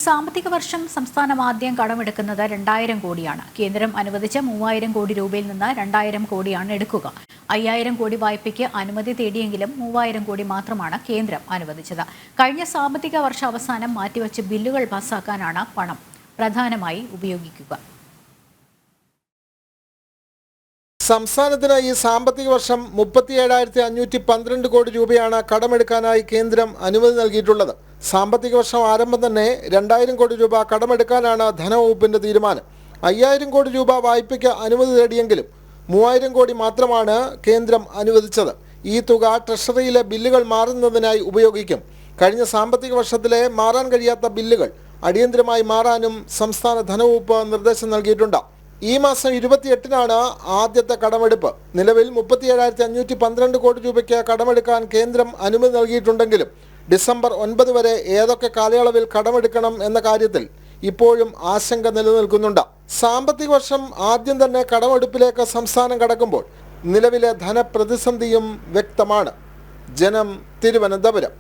സാമ്പത്തിക വർഷം സംസ്ഥാനം ആദ്യം കടമെടുക്കുന്നത് 2000 കോടിയാണ്. കേന്ദ്രം അനുവദിച്ച 3000 കോടി രൂപയിൽ നിന്ന് 2000 കോടിയാണ് എടുക്കുക. 5000 കോടി വായ്പയ്ക്ക് അനുമതി തേടിയെങ്കിലും 3000 കോടി മാത്രമാണ് കേന്ദ്രം അനുവദിച്ചത്. കഴിഞ്ഞ സാമ്പത്തിക വർഷാവസാനം മാറ്റിവെച്ച ബില്ലുകൾ പാസാക്കാനാണ് പണം പ്രധാനമായി ഉപയോഗിക്കുക. സംസ്ഥാനത്തിന് ഈ സാമ്പത്തിക വർഷം 37,512 കോടി രൂപയാണ് കടമെടുക്കാനായി കേന്ദ്രം അനുമതി നൽകിയിട്ടുള്ളത്. സാമ്പത്തിക വർഷം ആരംഭം തന്നെ 2000 കോടി രൂപ കടമെടുക്കാനാണ് ധനവകുപ്പിന്റെ തീരുമാനം. 5000 കോടി രൂപ വായ്പയ്ക്ക് അനുമതി തേടിയെങ്കിലും 3000 കോടി മാത്രമാണ് കേന്ദ്രം അനുവദിച്ചത്. ഈ തുക ട്രഷറിയിലെ ബില്ലുകൾ മാറുന്നതിനായി ഉപയോഗിക്കും. കഴിഞ്ഞ സാമ്പത്തിക വർഷത്തിലെ മാറാൻ കഴിയാത്ത ബില്ലുകൾ അടിയന്തരമായി മാറാനും സംസ്ഥാന ധനവകുപ്പ് നിർദ്ദേശം നൽകിയിട്ടുണ്ട്. ഈ മാസം 28-നാണ് ആദ്യത്തെ കടമെടുപ്പ്. നിലവിൽ 37,512 കോടി രൂപയ്ക്ക് കടമെടുക്കാൻ കേന്ദ്രം അനുമതി നൽകിയിട്ടുണ്ടെങ്കിലും ഡിസംബർ 9 വരെ ഏതൊക്കെ കാലയളവിൽ കടമെടുക്കണം എന്ന കാര്യത്തിൽ ഇപ്പോഴും ആശങ്ക നിലനിൽക്കുന്നുണ്ട്. സാമ്പത്തിക വർഷം ആദ്യം തന്നെ കടമെടുപ്പിലേക്ക് സംസ്ഥാനം കടക്കുമ്പോൾ നിലവിലെ ധനപ്രതിസന്ധിയും വ്യക്തമാണ്. ജനം, തിരുവനന്തപുരം.